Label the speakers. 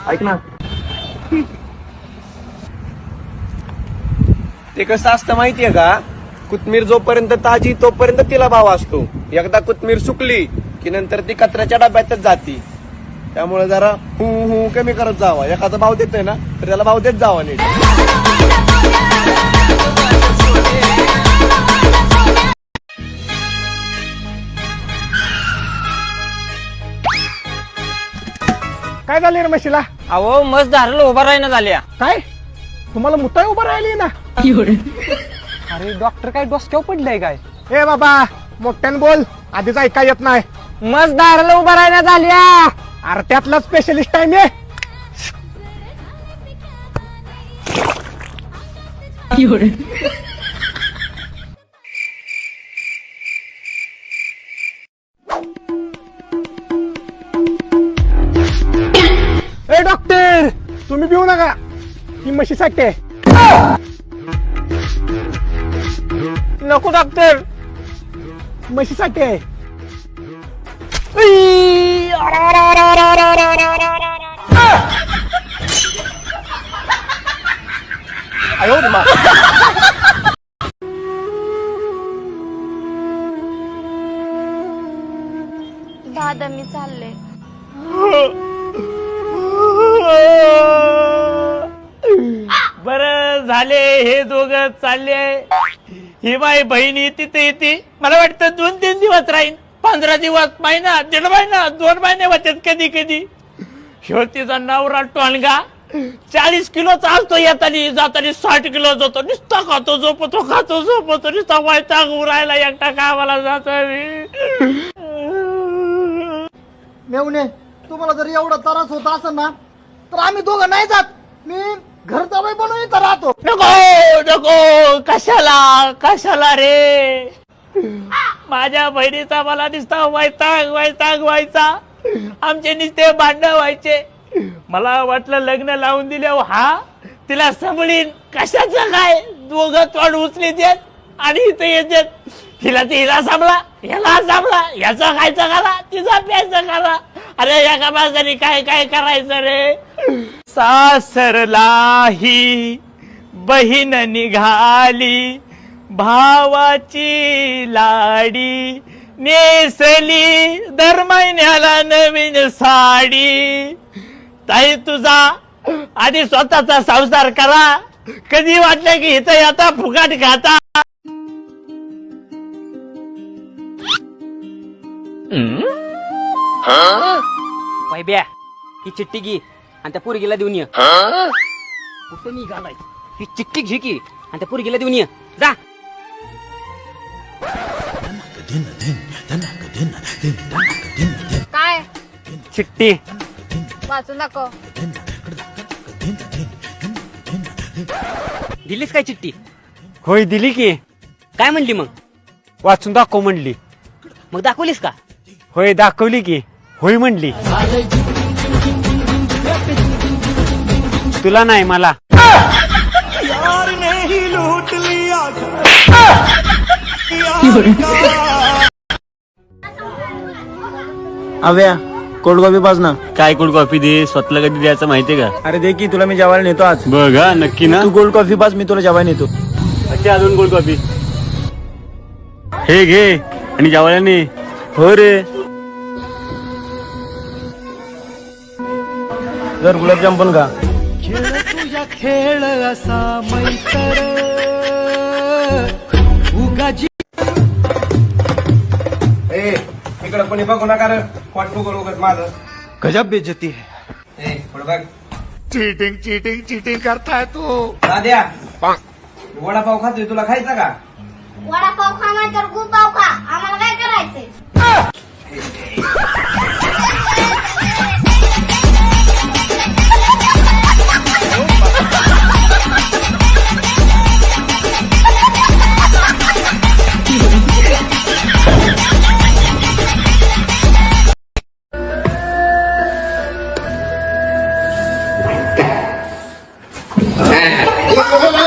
Speaker 1: ऐक ना, ते कसं असतं माहितीये का, कोथमीर जोपर्यंत ताजी तोपर्यंत तिला भाव असतो. एकदा कोथमीर सुकली की नंतर ती कचऱ्याच्या डब्यातच जाती. त्यामुळे जरा हू कमी करत जावा. एखादा भाव देतोय ना तर त्याला भाव देत जावा नीट.
Speaker 2: काय झाले रे म्हशीला?
Speaker 3: अहो मस्त धारला उभा राहिना झाल्या.
Speaker 2: काय तुम्हाला मुताय उभं राहिली ना? अरे डॉक्टर काय डोसक्यावर पडलंय काय? ए बाबा मोठ्यानं बोल, आधीच ऐका येत नाही.
Speaker 3: मस्त धारला उभा राहिना झाल्या.
Speaker 2: अरे त्यातला स्पेशलिस्ट आहे मी. ए डॉक्टर तुम्ही पिऊ नका, ही म्हशीसाठी आहे.
Speaker 3: नको डॉक्टर,
Speaker 2: म्हशीसाठी आहे.
Speaker 1: आयो रे मा.
Speaker 4: दादा मी चालले.
Speaker 3: बर झाले हे दोघं चालले. ही माई बहिणी तिथे येते. मला वाटतं 2-3 दिवस राहीन, 15 दिवस, महिना, 1.5 महिना, 2 महिने होतात कधी कधी. शेवटीचा नवरा टोणगा 40 किलो चालतो, येतानी जातानी 60 किलो जातो. नुसता खातो झोपतो, खातो झोपतो, नुसता वैताग उरायला एकटा कामाला जातो.
Speaker 5: मेवणे तुम्हाला जर एवढा त्रास होत असेल ना तर आम्ही दोघं नाही जात. मी घर जावई बनून इथं राहतो.
Speaker 3: नको नको, कशाला कशाला रे. माझ्या बहिणीचा मला नुसता वैताग वैताग व्हायचा. आमचे नुसते भांडण व्हायचे. मला वाटलं लग्न लावून दिल्यावर हा तिला सांभाळीन. कशाचं काय, दोघं तोंड उचली देत आणि इथं येतात. हिला सांभाळा, ह्याला सांभाळा, ह्याचा खायचं करा, तिचा प्यायचं करा. अरे एका माणसाने काय काय करायचं रे. सासरलाही बहीण निघाली, भावाची लाडी, नेसली दर महिन्याला नवीन साडी. ताई तुझा आधी स्वतःचा संसार करा. कधी वाटलं की इथं आता फुकाट खाता.
Speaker 6: वैब्या ही चिठ्ठी घे आणि त्या पोरगीला देऊन ये. कुठं निघालाय? ही चिठ्ठी घे की आणि त्या पोरगीला देऊन ये. जा.
Speaker 4: काय
Speaker 3: चिठ्ठी
Speaker 4: वाचून दाखव.
Speaker 6: दिलीस काय चिठ्ठी?
Speaker 3: होय दिली की.
Speaker 6: काय म्हणली मग?
Speaker 3: वाचून दाखव म्हणली.
Speaker 6: मग दाखवलीस का?
Speaker 3: होय दाखवली की. होय म्हणली. तुला नाही मला.
Speaker 1: अव्या कोल्ड कॉफी पाच ना.
Speaker 7: काय कोल्ड कॉफी दे, स्वतःला कधी द्यायचं माहितीये का?
Speaker 1: अरे दे की, तुला मी जेवायला नेतो आज.
Speaker 7: बघा नक्की ना.
Speaker 1: तू कोल्ड कॉफी पाच, मी तुला जेवायला नेतो.
Speaker 7: अच्छा अजून कोल्ड कॉफी हे घे आणि जेवायला ने.
Speaker 1: हो रे. जर गुलाबजाम पण का.
Speaker 2: खेळ असा मैत्र उगाजी.
Speaker 1: ए इकडे कोणी बघू नका रे, वाट करू माझं.
Speaker 2: गजब बेइज्जती है.
Speaker 1: ए पुढे बघ.
Speaker 2: चीटिंग चीटिंग चीटिंग करताय तू.
Speaker 1: दाद्या वडापाव खातोय, तुला खायचा का?
Speaker 4: वडापाव खा नाही तर गुपाव खा, आम्हाला काय करायचंय.
Speaker 5: Hey!